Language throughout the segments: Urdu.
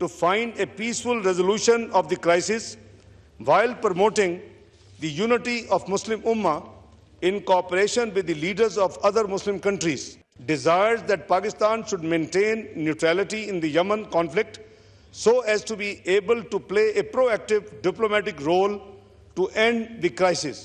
To find a peaceful resolution of the crisis while promoting the unity of Muslim Ummah in cooperation with the leaders of other Muslim countries, desires that Pakistan should maintain neutrality in the Yemen conflict so as to be able to play a proactive diplomatic role to end the crisis.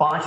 5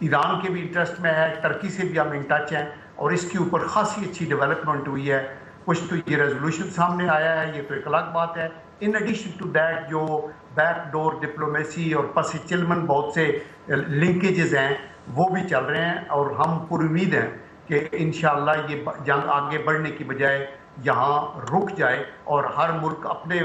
Iran کے بھی انٹرسٹ میں ہے, ترکی سے بھی ہم ان ٹچ ہیں, اور اس کے اوپر خاصی اچھی ڈیولپمنٹ ہوئی ہے. کچھ تو یہ ریزولوشن سامنے آیا ہے, یہ تو ایک الگ بات ہے. ان ایڈیشن ٹو دیٹ جو بیک ڈور ڈپلومیسی اور پس چلمن بہت سے لنکیجز ہیں وہ بھی چل رہے ہیں, اور ہم پر امید ہیں کہ انشاءاللہ یہ جنگ آگے بڑھنے کی بجائے یہاں رک جائے اور ہر ملک اپنے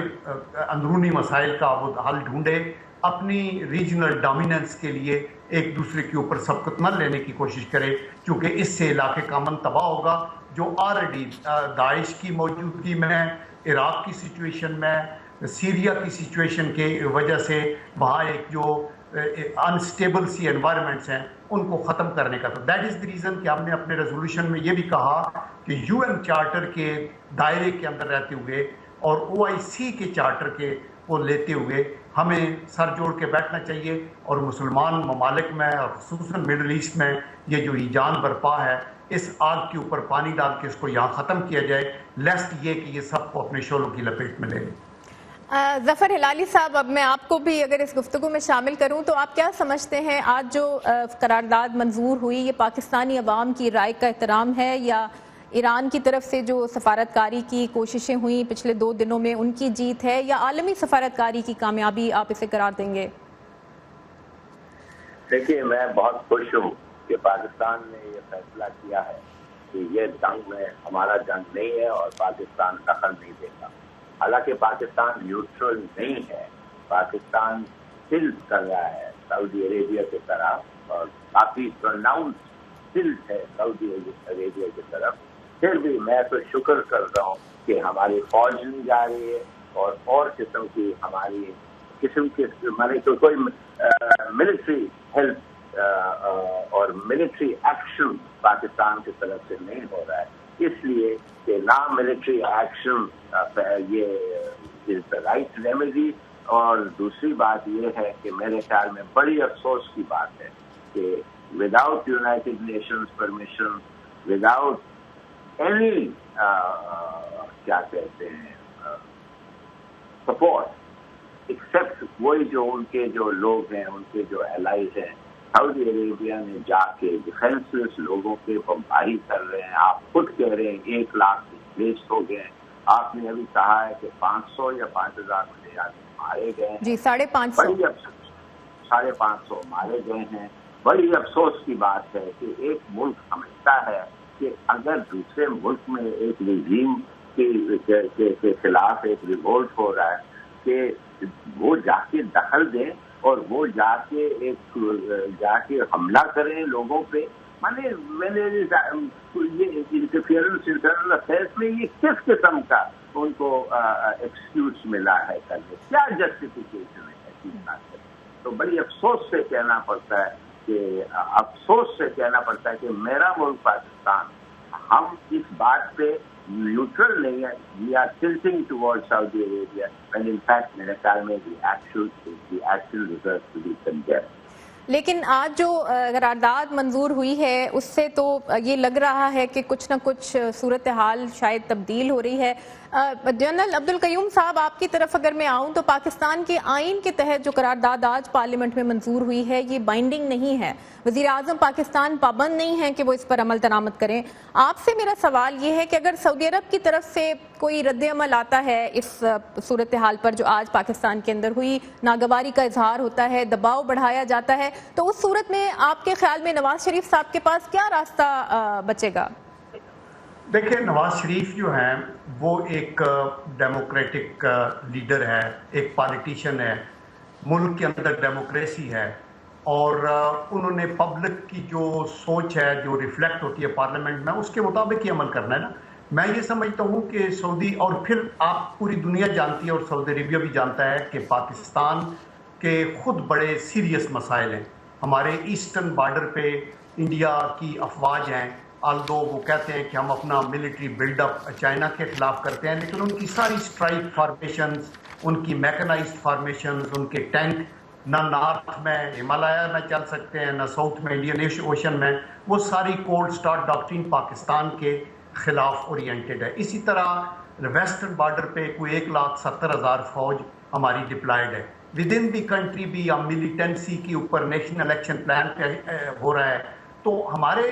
اندرونی مسائل کا وہ حل ڈھونڈے, اپنی ریجنل ڈومیننس کے لیے ایک دوسرے کے اوپر سبقت نہ لینے کی کوشش کرے, کیونکہ اس سے علاقے کا امن تباہ ہوگا. جو آلریڈی داعش کی موجودگی میں, عراق کی سچویشن میں, سیریا کی سچویشن کی وجہ سے وہاں ایک جو انسٹیبل سی انوائرمنٹس ہیں ان کو ختم کرنے کا, تو دیٹ از دی ریزن کہ ہم نے اپنے ریزولوشن میں یہ بھی کہا کہ یو این چارٹر کے دائرے کے اندر رہتے ہوئے اور او آئی سی کے چارٹر کے کو لیتے ہوئے ہمیں سر جوڑ کے بیٹھنا چاہیے, اور مسلمان ممالک میں اور خصوصاً مڈل ایسٹ میں یہ جو ہیجان برپا ہے اس آگ کے اوپر پانی ڈال کے اس کو یہاں ختم کیا جائے, لیسٹ یہ کہ یہ سب کو اپنے شعلوں کی لپیٹ میں لے لیں. ظفر ہلالی صاحب, اب میں آپ کو بھی اگر اس گفتگو میں شامل کروں تو آپ کیا سمجھتے ہیں آج جو قرارداد منظور ہوئی, یہ پاکستانی عوام کی رائے کا احترام ہے یا ایران کی طرف سے جو سفارتکاری کی کوششیں ہوئیں پچھلے 2 دنوں میں ان کی جیت ہے, یا عالمی سفارتکاری کی کامیابی آپ اسے قرار دیں گے؟ دیکھیے, میں بہت خوش ہوں کہ پاکستان نے یہ فیصلہ کیا ہے کہ یہ جنگ میں ہمارا جنگ نہیں ہے اور پاکستان دخل نہیں دے گا. حالانکہ پاکستان نیوٹرل نہیں ہے, پاکستان ٹلٹ کر رہا ہے سعودی عربیہ کی طرف, اور کافی پروناؤنس ٹلٹ ہے سعودی عربیہ کی طرف. پھر بھی میں تو شکر کر رہا ہوں کہ ہماری فوج نہیں جا رہی ہے, اور قسم کی ہماری قسم کی کوئی ملٹری ہیلپ اور ملٹری ایکشن پاکستان کی طرف سے نہیں ہو رہا ہے, اس لیے کہ نہ ملٹری ایکشن یہ از دا رائٹ ریمیڈی. اور دوسری بات یہ ہے کہ میرے خیال میں بڑی افسوس کی بات ہے کہ without United nations permission, without any کیا کہتے ہیں سپورٹ, ایکسیپٹ وہی جو ان کے جو لوگ ہیں, ان کے جو الائز ہیں, سعودی عربیہ نے جا کے ڈیفینس لیس لوگوں کے بمباری کر رہے ہیں. آپ خود کہہ رہے ہیں 1 لاکھ ڈسپلیسڈ ہو گئے ہیں. آپ نے ابھی کہا ہے کہ 500 یا 5000 مجھے یاد مارے گئے ہیں. جی 550. 550 مارے گئے ہیں. بڑی افسوس کی بات ہے کہ ایک ملک سمجھتا ہے کہ اگر دوسرے ملک میں ایک رژیم کے خلاف ایک ریوولٹ ہو رہا ہے کہ وہ جا کے دخل دیں اور وہ جا کے حملہ کریں لوگوں پہ. میں نے یہ انٹرفیئرنس انٹرنل افیئرس میں یہ کس قسم کا ان کو ایکسکیوز ملا ہے کرنے, کیا جسٹیفیکیشن ہے ایسی بات ہے. تو بڑی افسوس سے کہنا پڑتا ہے کہ میرا ملک پاکستان, ہم اس بات پہ نیوٹرل نہیں ہے. We are tilting toward Saudi Arabia, and in fact میرے خیال میں the action deserve to be condemned. لیکن آج جو قرارداد منظور ہوئی ہے اس سے تو یہ لگ رہا ہے کہ کچھ نہ کچھ صورتحال شاید تبدیل ہو رہی ہے. جنرل عبدالقیوم صاحب, آپ کی طرف اگر میں آؤں تو پاکستان کے آئین کے تحت جو قرارداد آج پارلیمنٹ میں منظور ہوئی ہے یہ بائنڈنگ نہیں ہے. وزیر اعظم پاکستان پابند نہیں ہے کہ وہ اس پر عمل درآمد کریں. آپ سے میرا سوال یہ ہے کہ اگر سعودی عرب کی طرف سے کوئی رد عمل آتا ہے اس صورتحال پر جو آج پاکستان کے اندر ہوئی, ناگواری کا اظہار ہوتا ہے, دباؤ بڑھایا جاتا ہے, تو اس صورت میں آپ کے خیال میں نواز شریف صاحب کے پاس کیا راستہ بچے گا؟ دیکھیں, نواز شریف جو ہیں وہ ایک ڈیموکریٹک لیڈر ہے, ایک پالیٹیشین ہے, ملک کے اندر ڈیموکریسی ہے, اور انہوں نے پبلک کی جو سوچ ہے جو ریفلیکٹ ہوتی ہے پارلیمنٹ میں اس کے مطابق ہی عمل کرنا ہے نا. میں یہ سمجھتا ہوں کہ سعودی, اور پھر آپ پوری دنیا جانتی ہے اور سعودی عربیہ بھی جانتا ہے کہ پاکستان کے خود بڑے سیریس مسائل ہیں. ہمارے ایسٹرن بارڈر پہ انڈیا کی افواج ہیں, آلدو وہ کہتے ہیں کہ ہم اپنا ملٹری بلڈ اپ چائنا کے خلاف کرتے ہیں, لیکن ان کی ساری اسٹرائک فارمیشنز, ان کی میکنائزڈ فارمیشنز, ان کے ٹینک نہ نارتھ میں ہمالیہ میں چل سکتے ہیں, نہ ساؤتھ میں انڈین اوشن میں. وہ ساری کولڈ سٹارٹ ڈاکٹرین پاکستان کے خلاف اورینٹڈ ہے. اسی طرح ویسٹرن بارڈر پہ کوئی 1,70,000 فوج ہماری ڈپلائڈ ہے. ود ان دی کنٹری بھی ہم ملیٹنسی کے اوپر نیشنل ایکشن پلان پہ ہو رہا ہے. تو ہمارے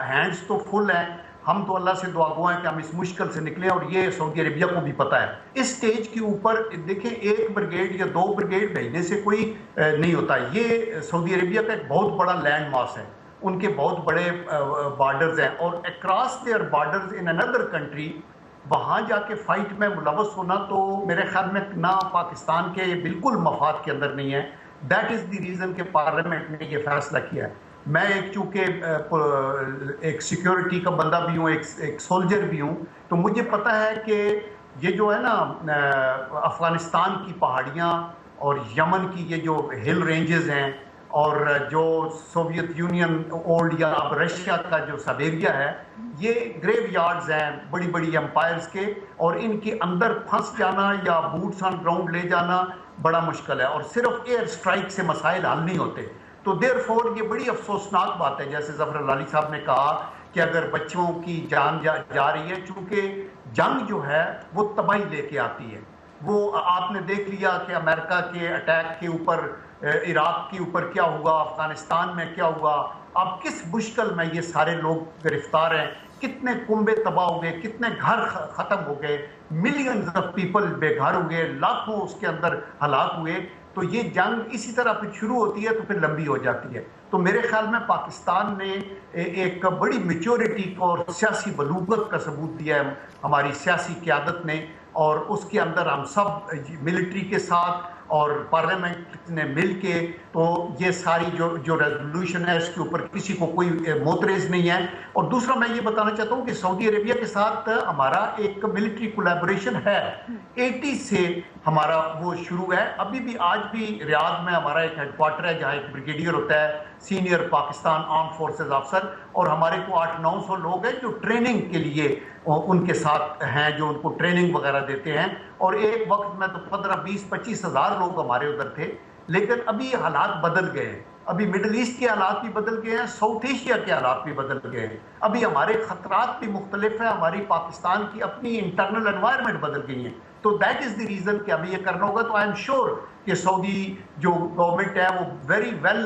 ہینڈز تو فل ہیں. ہم تو اللہ سے دعا گو ہیں کہ ہم اس مشکل سے نکلیں, اور یہ سعودی عربیہ کو بھی پتہ ہے. اس سٹیج کے اوپر دیکھیں 1 بریگیڈ یا 2 بریگیڈ بھیجنے سے کوئی نہیں ہوتا. یہ سعودی عربیہ کا ایک بہت بڑا لینڈ ماس ہے, ان کے بہت بڑے بارڈرز ہیں, اور اکراس دیئر بارڈرز ان اندر کنٹری وہاں جا کے فائٹ میں ملوث ہونا تو میرے خیال میں نہ پاکستان کے بالکل مفاد کے اندر نہیں ہے. دیٹ از دی ریزن کہ پارلیمنٹ نے یہ فیصلہ کیا ہے. میں چونکہ ایک سیکیورٹی کا بندہ بھی ہوں, ایک سولجر بھی ہوں, تو مجھے پتہ ہے کہ یہ جو ہے نا افغانستان کی پہاڑیاں اور یمن کی یہ جو ہل رینجز ہیں, اور جو سوویت یونین اولڈ یا اب رشیا کا جو سائبیریا ہے, یہ گریو یارڈز ہیں بڑی بڑی امپائرز کے, اور ان کے اندر پھنس جانا یا بوٹس آن گراؤنڈ لے جانا بڑا مشکل ہے, اور صرف ایئر سٹرائک سے مسائل حل نہیں ہوتے. تو دیر فور یہ بڑی افسوسناک بات ہے, جیسے ظفر العالی صاحب نے کہا کہ اگر بچوں کی جان جا رہی ہے, چونکہ جنگ جو ہے وہ تباہی لے کے آتی ہے. وہ آپ نے دیکھ لیا کہ امریکہ کے اٹیک کے اوپر, عراق کے اوپر کیا ہوا, افغانستان میں کیا ہوا, اب کس مشکل میں یہ سارے لوگ گرفتار ہیں, کتنے کنبے تباہ ہو گئے, کتنے گھر ختم ہو گئے, ملینز آف پیپل بے گھر ہو گئے, لاکھوں اس کے اندر ہلاک ہوئے. تو یہ جنگ اسی طرح پھر شروع ہوتی ہے تو پھر لمبی ہو جاتی ہے. تو میرے خیال میں پاکستان نے ایک بڑی میچورٹی اور سیاسی بلوغت کا ثبوت دیا ہے ہماری سیاسی قیادت نے, اور اس کے اندر ہم سب ملٹری کے ساتھ اور پارلیمنٹ نے مل کے, تو یہ ساری جو ریزولوشن ہے اس کے اوپر کسی کو کوئی معترض نہیں ہے. اور دوسرا میں یہ بتانا چاہتا ہوں کہ سعودی عربیہ کے ساتھ ہمارا ایک ملٹری کولیبوریشن ہے, 80 سے ہمارا وہ شروع ہے. ابھی بھی آج بھی ریاض میں ہمارا ایک ہیڈ کوارٹر ہے جہاں ایک بریگیڈیئر ہوتا ہے, senior Pakistan arm forces officer, اور ہمارے کو 800-900 لوگ ہیں جو ٹریننگ کے لیے ان کے ساتھ ہیں, جو ان کو ٹریننگ وغیرہ دیتے ہیں. اور ایک وقت میں تو 15-20-25 ہزار لوگ ہمارے ادھر تھے, لیکن ابھی حالات بدل گئے ہیں. ابھی مڈل ایسٹ کے حالات بھی بدل گئے ہیں, ساؤتھ ایشیا کے حالات بھی بدل گئے ہیں, ابھی ہمارے خطرات بھی مختلف ہیں, ہماری پاکستان کی اپنی انٹرنل انوائرمنٹ بدل گئی ہیں. تو دیٹ از دی ریزن کہ ابھی یہ کرنا ہوگا. تو آئی ایم شیور کہ سعودی جو گورنمنٹ ہے وہ very well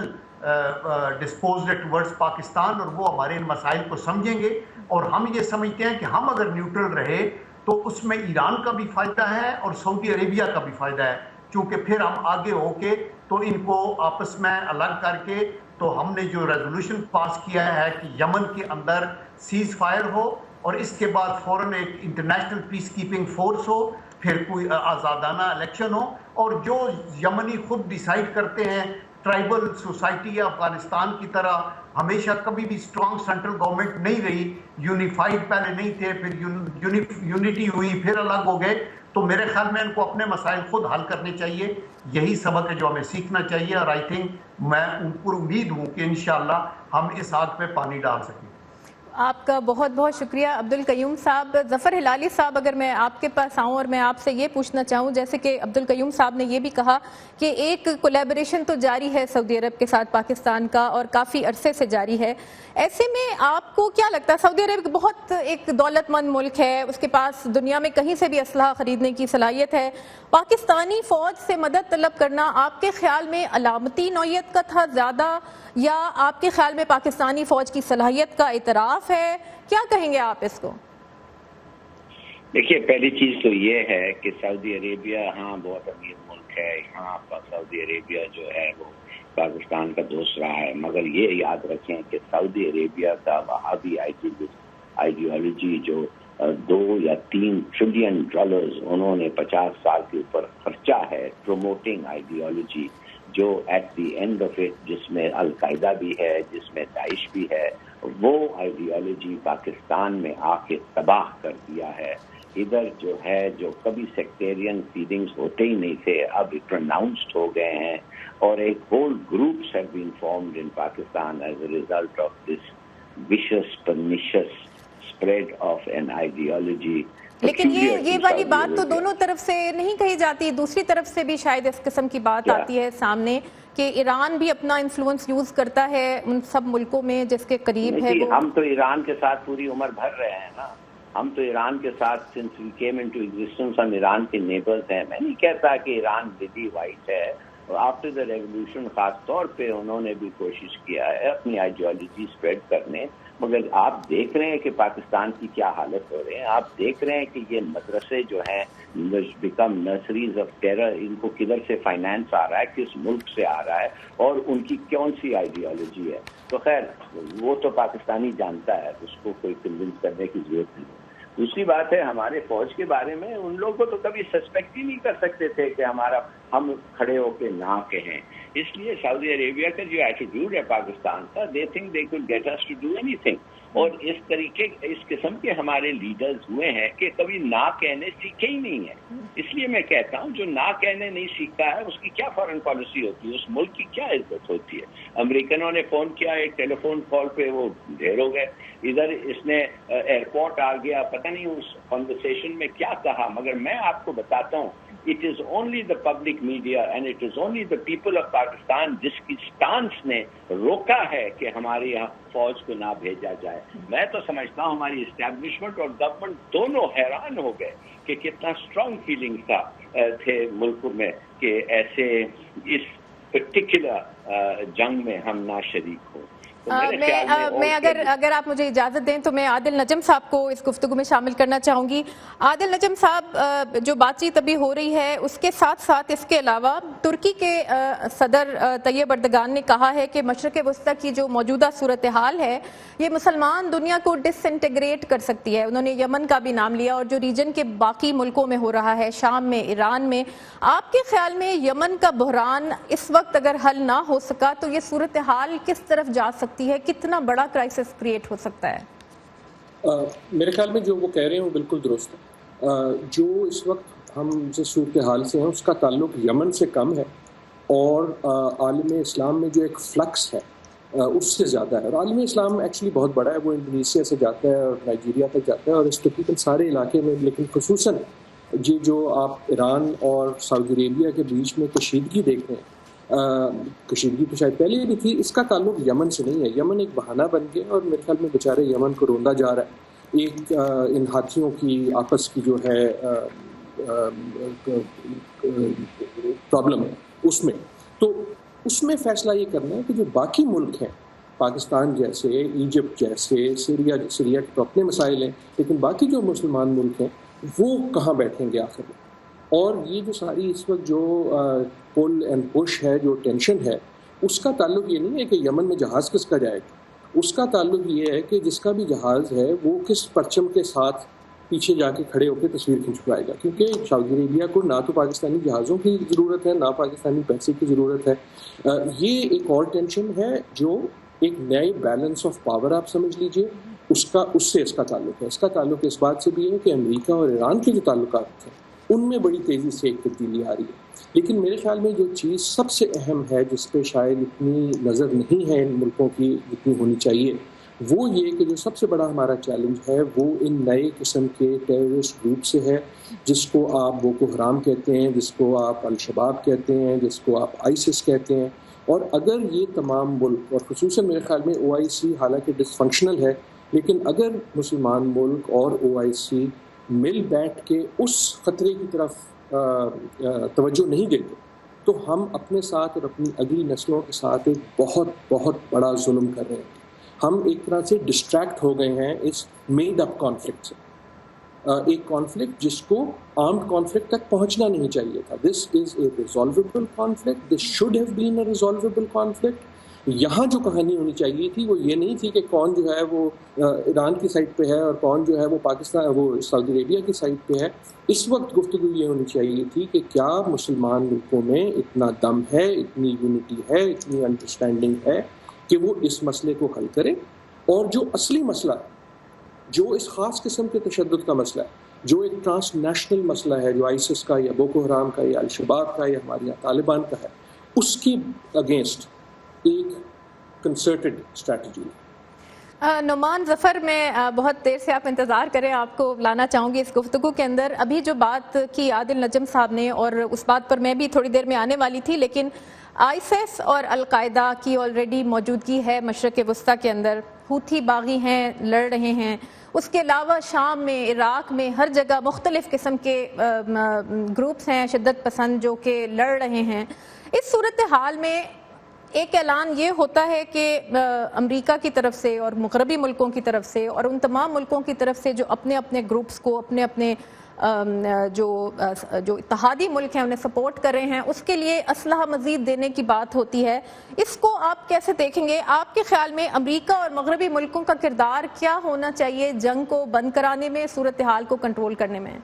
disposed towards Pakistan, اور وہ ہمارے ان مسائل کو سمجھیں گے. اور ہم یہ سمجھتے ہیں کہ ہم اگر نیوٹرل رہے تو اس میں ایران کا بھی فائدہ ہے اور سعودی عربیہ کا بھی فائدہ ہے, چونکہ پھر ہم آگے ہو کے تو ان کو آپس میں الگ کر کے, تو ہم نے جو ریزولوشن پاس کیا ہے کہ یمن کے اندر سیز فائر ہو, اور اس کے بعد فوراً ایک انٹرنیشنل پیس کیپنگ فورس ہو, پھر کوئی آزادانہ الیکشن ہو, اور جو یمنی خود ڈیسائیڈ کرتے ہیں. ٹرائبل سوسائٹی ہے افغانستان کی طرح, ہمیشہ کبھی بھی اسٹرانگ سینٹرل گورنمنٹ نہیں رہی, یونیفائڈ پہلے نہیں تھے, پھر یونٹی ہوئی, پھر الگ ہو گئے. تو میرے خیال میں ان کو اپنے مسائل خود حل کرنے چاہیے. یہی سبق ہے جو ہمیں سیکھنا چاہیے, اور آئی تھنک میں ان پر امید ہوں کہ انشاءاللہ ہم اس آگ پہ پانی ڈال سکیں. آپ کا بہت بہت شکریہ عبد القیوم صاحب. ظفر ہلالی صاحب, اگر میں آپ کے پاس آؤں اور میں آپ سے یہ پوچھنا چاہوں, جیسے کہ عبد القیوم صاحب نے یہ بھی کہا کہ ایک کولیبریشن تو جاری ہے سعودی عرب کے ساتھ پاکستان کا, اور کافی عرصے سے جاری ہے. ایسے میں آپ کو کیا لگتا ہے, سعودی عرب بہت ایک دولت مند ملک ہے, اس کے پاس دنیا میں کہیں سے بھی اسلحہ خریدنے کی صلاحیت ہے, پاکستانی فوج سے مدد طلب کرنا آپ کے خیال میں علامتی نوعیت کا تھا زیادہ, یا آپ کے خیال میں پاکستانی فوج کی صلاحیت کا اعتراف ہے؟ کیا کہیں گے آپ اس کو؟ دیکھیے, پہلی چیز تو یہ ہے کہ سعودی عربیہ بہت امیر ملک ہے, یہاں سعودی عربیہ جو ہے وہ پاکستان کا دوست رہا ہے, مگر یہ یاد رکھیں کہ سعودی عربیہ کا وہابی آئیڈیالوجی جو 2 یا 3 ٹریلین ڈالرز انہوں نے 50 سال کے اوپر خرچہ ہے پروموٹنگ آئیڈیالوجی, جو at the end of it جس میں القاعدہ بھی ہے, جس میں داعش بھی ہے, وہ آئیڈیالوجی پاکستان میں آ کے تباہ کر دیا ہے. ادھر جو ہے جو کبھی سیکٹیرین فیلنگز ہوتے ہی نہیں تھے, اب پروناؤنسڈ ہو گئے ہیں, اور ایک whole groups have been formed in Pakistan as a result of this vicious pernicious spread of an ideology. لیکن یہ والی بات تو دونوں طرف سے نہیں کہی جاتی, دوسری طرف سے بھی شاید اس قسم کی بات آتی ہے سامنے کہ ایران بھی اپنا انفلوئنس یوز کرتا ہے ان سب ملکوں میں جس کے قریب ہے. ہم تو ایران کے ساتھ پوری عمر بھر رہے ہیں نا, ہم تو ایران کے ساتھ since we came into existence ہم ایران کے نیبرز ہیں. میں نہیں کہتا کہ ایران بلی وائٹ ہے, آفٹر دا ریولوشن خاص طور پہ انہوں نے بھی کوشش کیا ہے اپنی آئیڈیالوجی اسپریڈ کرنے، مگر آپ دیکھ رہے ہیں کہ پاکستان کی کیا حالت ہو رہے ہیں. آپ دیکھ رہے ہیں کہ یہ مدرسے جو ہیں بیکم نرسریز آف ٹیرر، ان کو کدھر سے فائنانس آ رہا ہے، کس ملک سے آ رہا ہے اور ان کی کون سی آئیڈیالوجی ہے. تو خیر وہ تو پاکستانی جانتا ہے، اس کو کوئی کنونس کرنے کی ضرورت نہیں. دوسری بات ہے ہمارے فوج کے بارے میں، ان لوگوں کو تو کبھی سسپیکٹ ہی نہیں کر سکتے تھے کہ ہم کھڑے ہو کے نہ کہیں. اس لیے سعودی عربیہ کا جو ایٹیٹیوڈ ہے پاکستان کا، they think they could get us to do anything. اور اس قسم کے ہمارے لیڈرز ہوئے ہیں کہ کبھی نہ کہنے سیکھے ہی نہیں ہیں. اس لیے میں کہتا ہوں جو نہ کہنے نہیں سیکھتا ہے اس کی کیا فارن پالیسی ہوتی ہے، اس ملک کی کیا عزت ہوتی ہے. امریکنوں نے فون کیا، ایک ٹیلی فون کال پہ وہ ڈھیر ہو گئے. ادھر اس نے ایئرپورٹ آ گیا، پتہ نہیں اس کنورسیشن میں کیا کہا. مگر میں آپ کو بتاتا ہوں it is only the public media and it is only the people of Pakistan جس کی سٹانس نے روکا ہے کہ ہمارے یہاں فوج کو نہ بھیجا جائے. میں تو سمجھتا ہوں ہماری اسٹیبلشمنٹ اور گورنمنٹ دونوں حیران ہو گئے کہ کتنا اسٹرانگ فیلنگ تھے ملک میں کہ ایسے اس پرٹیکولر جنگ میں ہم نہ شریک ہوں. میں اگر آپ مجھے اجازت دیں تو میں عادل نجم صاحب کو اس گفتگو میں شامل کرنا چاہوں گی. عادل نجم صاحب، جو بات چیت ابھی ہو رہی ہے اس کے ساتھ ساتھ اس کے علاوہ ترکی کے صدر طیب اردگان نے کہا ہے کہ مشرق وسطی کی جو موجودہ صورتحال ہے یہ مسلمان دنیا کو ڈس انٹیگریٹ کر سکتی ہے. انہوں نے یمن کا بھی نام لیا اور جو ریجن کے باقی ملکوں میں ہو رہا ہے، شام میں، ایران میں. آپ کے خیال میں یمن کا بحران اس وقت اگر حل نہ ہو سکا تو یہ صورتحال کس طرف جا سکتی ہے؟ کتنا بڑا کرائسس کریٹ ہو سکتا ہے؟ میرے خیال میں جو وہ کہہ رہے ہیں وہ بالکل درست ہے. جو اس وقت ہم جس صورتحال سے ہیں اس کا تعلق یمن سے کم ہے اور عالم اسلام میں جو ایک فلکس ہے اس سے زیادہ ہے. اور عالم اسلام ایکچولی بہت بڑا ہے، وہ انڈونیشیا سے جاتا ہے اور نائجیریا تک جاتا ہے اور اس تقریباً سارے علاقے میں. لیکن خصوصاً جو آپ ایران اور سعودی عربیہ کے بیچ میں کشیدگی دیکھ رہے ہیں، کشیدگی تو شاید پہلے بھی تھی، اس کا تعلق یمن سے نہیں ہے. یمن ایک بہانہ بن گیا اور میرے خیال میں بیچارے یمن کو روندا جا رہا ہے ایک ان ہاتھیوں کی آپس کی جو ہے پرابلم ہے اس میں. تو اس میں فیصلہ یہ کرنا ہے کہ جو باقی ملک ہیں، پاکستان جیسے، ایجپٹ جیسے، سیریا کے تو اپنے مسائل ہیں، لیکن باقی جو مسلمان ملک ہیں وہ کہاں بیٹھیں گے آخر میں. اور یہ جو ساری اس وقت جو پل اینڈ پش ہے، جو ٹینشن ہے، اس کا تعلق یہ نہیں ہے کہ یمن میں جہاز کس کا جائے گا. اس کا تعلق یہ ہے کہ جس کا بھی جہاز ہے وہ کس پرچم کے ساتھ پیچھے جا کے کھڑے ہو کے تصویر کھنچوائے گا. کیونکہ سعودی عربیہ کو نہ تو پاکستانی جہازوں کی ضرورت ہے، نہ پاکستانی پیسے کی ضرورت ہے. یہ ایک اور ٹینشن ہے جو ایک نئے بیلنس آف پاور آپ سمجھ لیجئے اس سے اس کا تعلق ہے. اس کا تعلق اس بات سے بھی ہے کہ امریکہ اور ایران کے جو تعلقات ہیں ان میں بڑی تیزی سے ایک تبدیلی آ رہی ہے. لیکن میرے خیال میں جو چیز سب سے اہم ہے جس پہ شاید اتنی نظر نہیں ہے ان ملکوں کی جتنی ہونی چاہیے، وہ یہ کہ جو سب سے بڑا ہمارا چیلنج ہے وہ ان نئے قسم کے ٹیررسٹ گروپ سے ہے، جس کو آپ بوکو حرام کہتے ہیں، جس کو آپ الشباب کہتے ہیں، جس کو آپ آئیسس کہتے ہیں. اور اگر یہ تمام ملک، اور خصوصاً میرے خیال میں OIC حالانکہ ڈس فنکشنل ہے، لیکن اگر مسلمان ملک اور OIC مل بیٹھ کے اس خطرے کی طرف توجہ نہیں دیتے تو ہم اپنے ساتھ اور اپنی اگلی نسلوں کے ساتھ ایک بہت بہت بڑا ظلم کر رہے ہیں. ہم ایک طرح سے ڈسٹریکٹ ہو گئے ہیں اس میڈ اپ کانفلکٹ سے. ایک کانفلکٹ جس کو آرمڈ کانفلکٹ تک پہنچنا نہیں چاہیے تھا. This is a resolvable conflict, this should have been a resolvable conflict. یہاں جو کہانی ہونی چاہیے تھی وہ یہ نہیں تھی کہ کون جو ہے وہ ایران کی سائڈ پہ ہے اور کون جو ہے وہ سعودی عربیہ کی سائڈ پہ ہے. اس وقت گفتگو یہ ہونی چاہیے تھی کہ کیا مسلمان ملکوں میں اتنا دم ہے، اتنی یونٹی ہے، اتنی انڈرسٹینڈنگ ہے کہ وہ اس مسئلے کو حل کرے. اور جو اصلی مسئلہ ہے، جو اس خاص قسم کے تشدد کا مسئلہ ہے، جو ایک ٹرانس نیشنل مسئلہ ہے، جو آئیسس کا یا بوکو حرام کا یا الشباب کا یا ہمارے یہاں طالبان کا ہے، اس کی اگینسٹ ایک کنسرٹڈ اسٹریٹجی. نعمان ظفر، میں بہت دیر سے آپ انتظار کریں، آپ کو لانا چاہوں گی اس گفتگو کے اندر. ابھی جو بات کی عادل نجم صاحب نے اور اس بات پر میں بھی تھوڑی دیر میں آنے والی تھی، لیکن آئیسس اور القاعدہ کی آلریڈی موجودگی ہے مشرق وسطی کے اندر. ہوتھی باغی ہیں، لڑ رہے ہیں. اس کے علاوہ شام میں، عراق میں، ہر جگہ مختلف قسم کے گروپس ہیں شدت پسند جو کہ لڑ رہے ہیں. اس صورتحال میں ایک اعلان یہ ہوتا ہے کہ امریکہ کی طرف سے اور مغربی ملکوں کی طرف سے اور ان تمام ملکوں کی طرف سے جو اپنے اپنے گروپس کو اپنے اپنے جو اتحادی ملک ہیں انہیں سپورٹ کر رہے ہیں اس کے لیے اسلحہ مزید دینے کی بات ہوتی ہے. اس کو آپ کیسے دیکھیں گے؟ آپ کے خیال میں امریکہ اور مغربی ملکوں کا کردار کیا ہونا چاہیے جنگ کو بند کرانے میں، صورتحال کو کنٹرول کرنے میں؟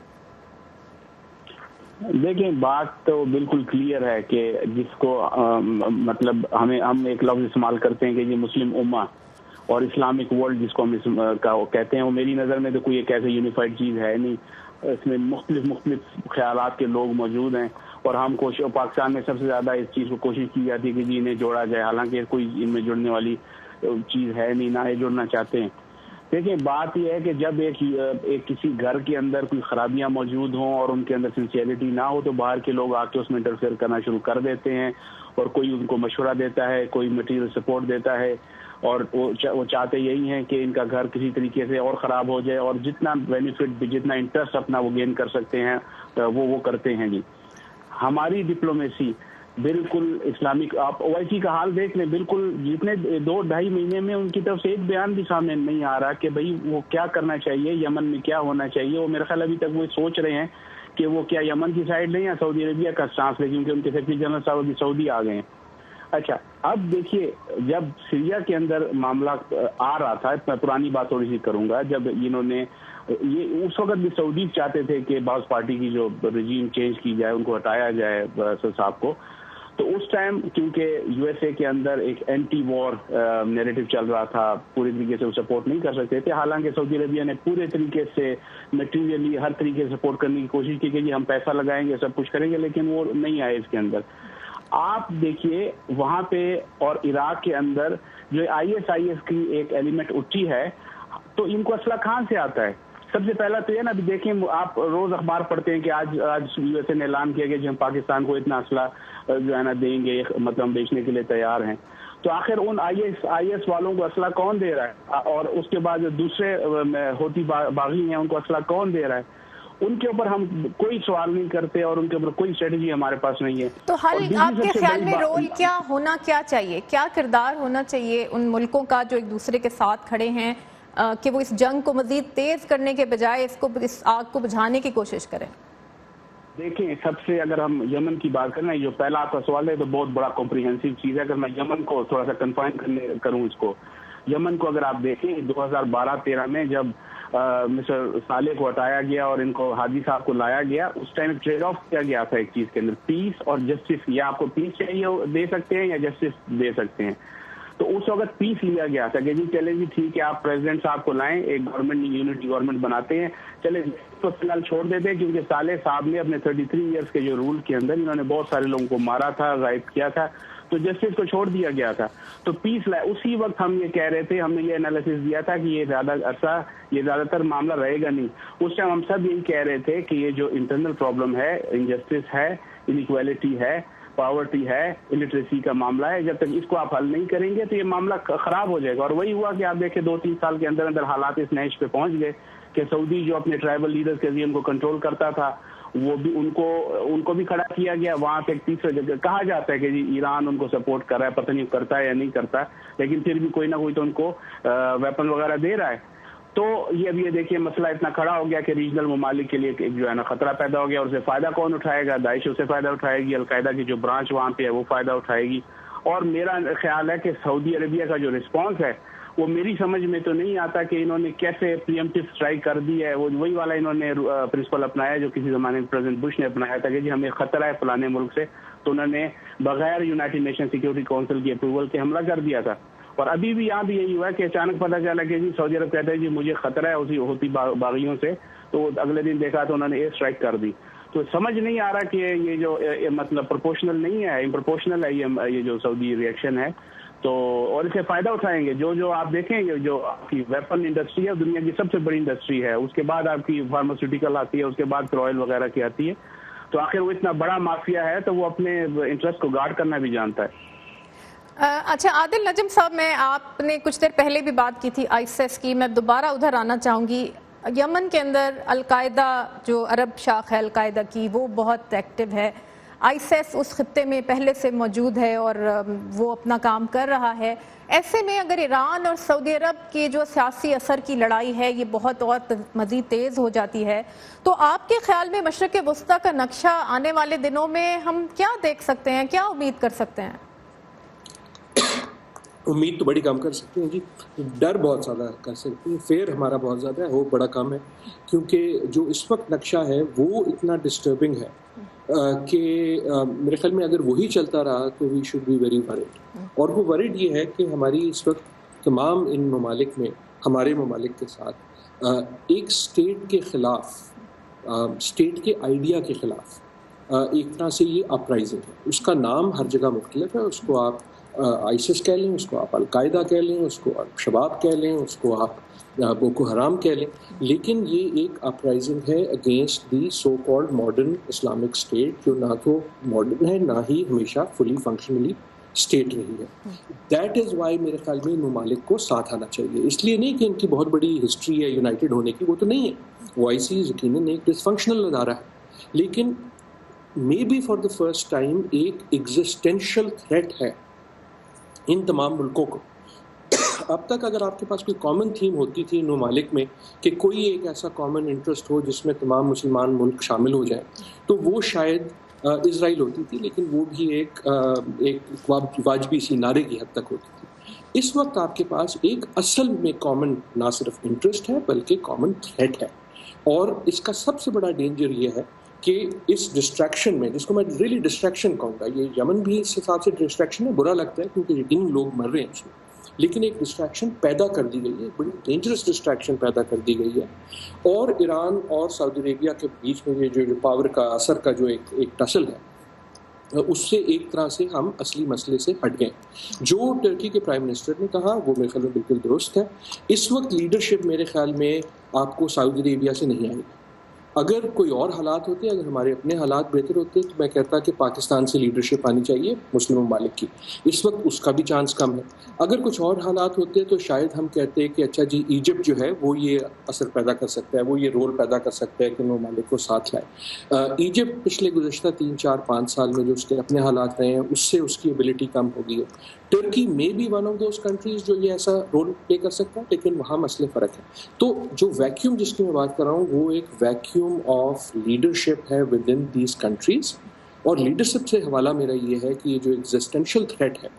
دیکھیں بات تو بالکل کلیئر ہے کہ جس کو مطلب ہم ایک لفظ استعمال کرتے ہیں کہ یہ مسلم امہ اور اسلامک ورلڈ جس کو ہم کہتے ہیں، وہ میری نظر میں تو کوئی ایک ایسے یونیفائڈ چیز ہے نہیں. اس میں مختلف خیالات کے لوگ موجود ہیں اور ہم پاکستان میں سب سے زیادہ اس چیز کو کوشش کی جاتی ہے کہ جی انہیں جوڑا جائے، حالانکہ کوئی ان میں جڑنے والی چیز ہے نہیں، نہ یہ جڑنا چاہتے ہیں. دیکھیں بات یہ ہے کہ جب ایک کسی گھر کے اندر کوئی خرابیاں موجود ہوں اور ان کے اندر سنسیئرٹی نہ ہو تو باہر کے لوگ آ کے اس میں انٹرفیئر کرنا شروع کر دیتے ہیں اور کوئی ان کو مشورہ دیتا ہے، کوئی مٹیریل سپورٹ دیتا ہے اور وہ چاہتے یہی ہیں کہ ان کا گھر کسی طریقے سے اور خراب ہو جائے اور جتنا بینیفٹ جتنا انٹرسٹ اپنا وہ گین کر سکتے ہیں وہ کرتے ہیں. جی ہماری ڈپلومیسی بالکل اسلامک، آپ اویسی کا حال دیکھ لیں، بالکل جتنے 2-2.5 مہینے میں ان کی طرف سے ایک بیان بھی سامنے نہیں آ رہا کہ بھئی وہ کیا کرنا چاہیے، یمن میں کیا ہونا چاہیے. وہ میرا خیال ابھی تک وہ سوچ رہے ہیں کہ وہ کیا یمن کی سائڈ لیں یا سعودی عربیہ کا سٹانس لیں، کیونکہ ان کے سیکرٹری جنرل صاحب ابھی سعودی آ گئے ہیں. اچھا اب دیکھیے جب سیریا کے اندر معاملہ آ رہا تھا، میں پرانی بات تھوڑی سی کروں گا، جب انہوں نے یہ اس وقت بھی سعودی چاہتے تھے کہ باعث پارٹی کی جو رجیم چینج کی جائے، ان کو ہٹایا جائے صاحب کو، تو اس ٹائم کیونکہ یو ایس اے کے اندر ایک اینٹی وار نیریٹو چل رہا تھا، پوری طریقے سے وہ سپورٹ نہیں کر سکتے تھے. حالانکہ سعودی عربیہ نے پورے طریقے سے میٹیریلی ہر طریقے سے سپورٹ کرنے کی کوشش کی کہ جی ہم پیسہ لگائیں گے، سب کچھ کریں گے، لیکن وہ نہیں آئے اس کے اندر. آپ دیکھیے وہاں پہ اور عراق کے اندر جو IS کی ایک ایلیمنٹ اٹھی ہے، تو ان کو اسلحہ کہاں سے آتا ہے؟ سب سے پہلا تو یہ نا، دیکھیں آپ روز اخبار پڑھتے ہیں کہ آج یو ایس اے نے اعلان کیا کہ ہم پاکستان کو اتنا اسلحہ جو ہے نا دیں گے، مطلب بیچنے کے لیے تیار ہیں. تو آخر ان IS والوں کو اسلحہ کون دے رہا ہے؟ اور اس کے بعد جو دوسرے ہوتی باغی ہیں ان کو اسلحہ کون دے رہا ہے؟ ان کے اوپر ہم کوئی سوال نہیں کرتے اور ان کے اوپر کوئی اسٹریٹجی ہمارے پاس نہیں ہے. تو حل آپ کے خیال میں رول کیا ہونا کیا چاہیے، کیا کردار ہونا چاہیے ان ملکوں کا جو ایک دوسرے کے ساتھ کھڑے ہیں کہ وہ اس جنگ کو مزید تیز کرنے کے بجائے اس آگ کو بجھانے کی کوشش کریں؟ دیکھیں سب سے اگر ہم یمن کی بات کریں، جو پہلا آپ کا سوال ہے تو بہت بڑا کمپریہنسو چیز ہے. اگر میں یمن کو تھوڑا سا کنفائن کروں اس کو، یمن کو اگر آپ دیکھیں 2012-13 میں جب مسٹر صالح کو ہٹایا گیا اور ان کو ہادی صاحب کو لایا گیا، اس ٹائم ٹریڈ آف کیا گیا تھا ایک چیز کے اندر، پیس اور جسٹس. یا آپ کو پیس چاہیے دے سکتے ہیں یا جسٹس دے سکتے ہیں. تو اس وقت پیس لیا گیا تھا کہ جی چلے جی ٹھیک ہے آپ پریزیڈنٹ صاحب کو لائیں، ایک گورنمنٹ یونٹی گورنمنٹ بناتے ہیں، چلے تو فی الحال چھوڑ دیتے ہیں. کیونکہ صالح صاحب نے اپنے 33 ایئرس کے جو رول کے اندر انہوں نے بہت سارے لوگوں کو مارا تھا، غائب کیا تھا، تو جسٹس کو چھوڑ دیا گیا تھا. تو پیس لائے اسی وقت ہم یہ کہہ رہے تھے، ہم نے یہ انالیسس دیا تھا کہ یہ زیادہ عرصہ یہ زیادہ تر معاملہ رہے گا نہیں. اس ٹائم ہم سب یہی کہہ رہے تھے کہ یہ جو انٹرنل پرابلم ہے، انجسٹس ہے، انیکویلٹی ہے، پاورٹی ہے، الٹریسی کا معاملہ ہے، جب تک اس کو آپ حل نہیں کریں گے تو یہ معاملہ خراب ہو جائے گا. اور وہی ہوا کہ آپ دیکھیں 2-3 سال کے اندر اندر حالات اس نہج پہ پہنچ گئے کہ سعودی جو اپنے ٹرائبل لیڈرز کے ذریعے ان کو کنٹرول کرتا تھا، وہ بھی ان کو بھی کھڑا کیا گیا. وہاں پہ ایک تیسرا جگہ کہا جاتا ہے کہ جی ایران ان کو سپورٹ کر رہا ہے، پتہ نہیں کرتا ہے یا نہیں کرتا، لیکن پھر بھی کوئی نہ کوئی تو ان کو ویپن وغیرہ دے رہا ہے. تو یہ اب یہ دیکھیے مسئلہ اتنا کھڑا ہو گیا کہ ریجنل ممالک کے لیے ایک جو ہے نا خطرہ پیدا ہو گیا. اور اس سے فائدہ کون اٹھائے گا؟ داعش اس سے فائدہ اٹھائے گی، القاعدہ کی جو برانچ وہاں پہ ہے وہ فائدہ اٹھائے گی. اور میرا خیال ہے کہ سعودی عربیہ کا جو رسپانس ہے وہ میری سمجھ میں تو نہیں آتا کہ انہوں نے کیسے پریمپٹیو اسٹرائک کر دی ہے. وہ وہی والا انہوں نے پرنسپل اپنایا جو کسی زمانے میں پریزیڈنٹ بش نے اپنایا تھا کہ جی ہمیں خطرہ ہے فلانے ملک سے، تو انہوں نے بغیر یونائٹڈ نیشن سیکورٹی کونسل کی اپروول کے حملہ کر دیا تھا. اور ابھی بھی یہاں بھی یہی ہوا ہے کہ اچانک پتہ چلا کہ جی سعودی عرب کہتا ہے جی مجھے خطرہ ہے اسی ہوتی باغیوں سے، تو اگلے دن دیکھا تو انہوں نے ایئر اسٹرائک کر دی. تو سمجھ نہیں آ رہا کہ یہ جو مطلب پروپورشنل نہیں ہے، امپروپورشنل ہے یہ جو سعودی ریئیکشن ہے. تو اور اسے فائدہ اٹھائیں گے. جو آپ دیکھیں گے جو آپ کی ویپن انڈسٹری ہے دنیا کی سب سے بڑی انڈسٹری ہے، اس کے بعد آپ کی فارماسیوٹیکل آتی ہے، اس کے بعد آئل وغیرہ کی آتی ہے. تو آخر وہ اتنا بڑا مافیا ہے تو وہ اپنے انٹرسٹ کو گارڈ کرنا بھی جانتا ہے. اچھا عادل نجم صاحب، میں آپ نے کچھ دیر پہلے بھی بات کی تھی ISIS کی، میں دوبارہ ادھر آنا چاہوں گی. یمن کے اندر القاعدہ جو عرب شاخ ہے القاعدہ کی وہ بہت ایکٹیو ہے. ISIS اس خطے میں پہلے سے موجود ہے اور وہ اپنا کام کر رہا ہے. ایسے میں اگر ایران اور سعودی عرب کی جو سیاسی اثر کی لڑائی ہے یہ بہت اور مزید تیز ہو جاتی ہے, تو آپ کے خیال میں مشرق وسطیٰ کا نقشہ آنے والے دنوں میں ہم کیا دیکھ سکتے ہیں, کیا امید کر سکتے ہیں؟ امید تو بڑی کم کر سکتے ہیں جی, ڈر بہت زیادہ کر سکتے ہیں, فیئر ہمارا بہت زیادہ ہے, وہ بڑا کم ہے, کیونکہ جو اس وقت نقشہ ہے وہ اتنا ڈسٹربنگ ہے کہ میرے خیال میں اگر وہی چلتا رہا تو we should be very word. اور وہ ورڈ یہ ہے کہ ہماری اس وقت تمام ان ممالک میں, ہمارے ممالک کے ساتھ ایک اسٹیٹ کے خلاف, اسٹیٹ کے آئیڈیا کے خلاف ایک طرح سے یہ اپرائزنگ ہے. اس کا نام ہر جگہ مختلف ہے, اس کو آپ آئسس کہہ لیں, اس کو آپ القاعدہ کہہ لیں, اس کو آپ شباب کہہ لیں, اس کو آپ بوکو حرام کہہ لیں, لیکن یہ ایک اپرائزنگ ہے against the so called modern Islamic state, جو نہ تو ماڈرن ہے نہ ہی ہمیشہ فلی فنکشنلی اسٹیٹ رہی ہے. دیٹ از وائی میرے خیال میں ان ممالک کو ساتھ آنا چاہیے. اس لیے نہیں کہ ان کی بہت بڑی ہسٹری ہے یونائٹڈ ہونے کی, وہ تو نہیں ہے, وہ IC یقیناً ایک ڈسفنکشنل ادارہ ہے, لیکن may be for the first time ایک ایگزسٹینشیل تھریٹ ہے ان تمام ملکوں کو. اب تک اگر آپ کے پاس کوئی کامن تھیم ہوتی تھی ان ممالک میں کہ کوئی ایک ایسا کامن انٹرسٹ ہو جس میں تمام مسلمان ملک شامل ہو جائیں, تو وہ شاید اسرائیل ہوتی تھی, لیکن وہ بھی ایک واجبی سی نعرے کی حد تک ہوتی تھی. اس وقت آپ کے پاس ایک اصل میں کامن نہ صرف انٹرسٹ ہے بلکہ کامن تھریٹ ہے. اور اس کا سب سے بڑا ڈینجر یہ ہے کہ اس ڈسٹریکشن میں, جس کو میں ریئلی ڈسٹریکشن کہوں گا, یہ یمن بھی اس حساب سے ڈسٹریکشن ہے, برا لگتا ہے کیونکہ یقیناً لوگ مر رہے ہیں اس میں, لیکن ایک ڈسٹریکشن پیدا کر دی گئی ہے, بڑی ڈینجرس ڈسٹریکشن پیدا کر دی گئی ہے. اور ایران اور سعودی عربیہ کے بیچ میں یہ جو پاور کا اثر کا جو ایک ٹسل ہے, اس سے ایک طرح سے ہم اصلی مسئلے سے ہٹ گئے. جو ٹرکی کے پرائم منسٹر نے کہا وہ میرے خیال میں بالکل درست ہے. اس وقت لیڈرشپ میرے خیال میں آپ کو سعودی عربیہ سے نہیں آئے گی. اگر کوئی اور حالات ہوتے, اگر ہمارے اپنے حالات بہتر ہوتے, تو میں کہتا کہ پاکستان سے لیڈرشپ آنی چاہیے مسلم ممالک کی. اس وقت اس کا بھی چانس کم ہے. اگر کچھ اور حالات ہوتے تو شاید ہم کہتے کہ اچھا جی ایجپٹ جو ہے وہ یہ اثر پیدا کر سکتا ہے, وہ یہ رول پیدا کر سکتا ہے کہ ممالک کو ساتھ لائے. ایجپٹ پچھلے گزشتہ 3-4-5 سال میں جو اس کے اپنے حالات رہے ہیں اس سے اس کی ایبلٹی کم ہو گئی ہے. ٹرکی میں بھی ون آف دوز کنٹریز جو یہ ایسا رول پلے کر سکتا ہے, لیکن وہاں مسئلے فرق ہے. تو جو ویکیوم جس کی میں بات کر رہا ہوں وہ ایک ویکیوم آف لیڈرشپ ہے ود ان دیز کنٹریز. اور لیڈرشپ سے حوالہ میرا یہ ہے کہ یہ جو ایگزسٹینشیل تھریٹ ہے,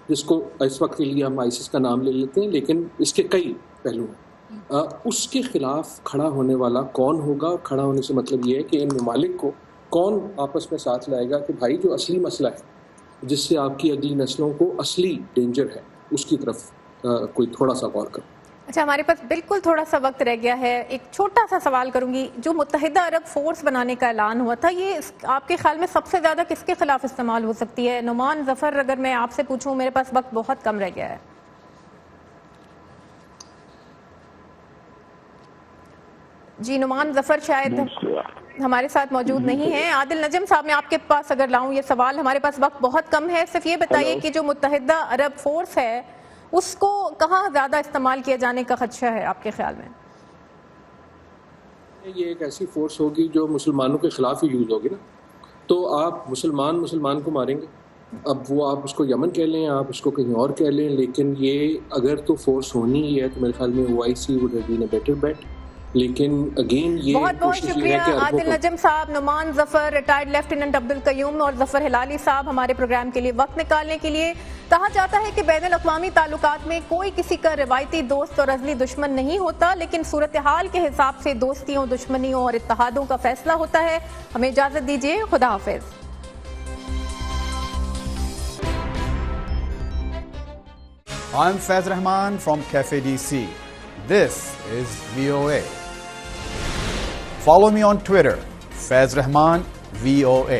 جس کو اس وقت کے لیے ہم ISIS کا نام لے لیتے ہیں, لیکن اس کے کئی پہلو ہیں, اس کے خلاف کھڑا ہونے والا کون ہوگا. اور کھڑا ہونے سے مطلب یہ ہے کہ ان ممالک کو کون آپس میں ساتھ لائے گا کہ بھائی جو اصلی مسئلہ ہے جس سے آپ کی اگلی نسلوں کو اصلی ڈینجر ہے, اس کی طرف کوئی تھوڑا سا غور کرو. اچھا, ہمارے پاس بالکل تھوڑا سا وقت رہ گیا ہے. ایک چھوٹا سا سوال کروں گی, جو متحدہ عرب فورس بنانے کا اعلان ہوا تھا, یہ آپ کے خیال میں سب سے زیادہ کس کے خلاف استعمال ہو سکتی ہے؟ نعمان ظفر, اگر میں آپ سے پوچھوں, میرے پاس وقت بہت کم رہ گیا ہے. جی نعمان ظفر شاید ہمارے ساتھ موجود نہیں ہیں. عادل نجم صاحب, میں آپ کے پاس اگر لاؤں یہ سوال, ہمارے پاس وقت بہت کم ہے, صرف یہ بتائیے کہ جو متحدہ عرب فورس ہے اس کو کہاں زیادہ استعمال کیا جانے کا خدشہ ہے آپ کے خیال میں؟ یہ ایک ایسی فورس ہوگی جو مسلمانوں کے خلاف ہی یوز ہوگی نا, تو آپ مسلمان کو ماریں گے. اب وہ آپ اس کو یمن کہہ لیں, آپ اس کو کہیں اور کہہ لیں, لیکن یہ اگر تو فورس ہونی ہی ہے تو میرے خیال میں OIC would have been a better bet. لیکن اگین یہ بہت شکریہ عادل نجم صاحب, نعمان ظفر, ریٹائرڈ لیفٹیننٹ عبد القیوم اور ظفر ہلالی صاحب ہمارے پروگرام کے لیے وقت نکالنے کے لیے. کہا جاتا ہے کہ بین الاقوامی تعلقات میں کوئی کسی کا روایتی دوست اور ازلی دشمن نہیں ہوتا, لیکن صورتحال کے حساب سے دوستیوں, دشمنیوں اور اتحادوں کا فیصلہ ہوتا ہے. ہمیں اجازت دیجیے, خدا حافظ. I'm Faiz Rahman from Cafe DC. This is VOA. Follow me on Twitter, Faiz Rahman VOA.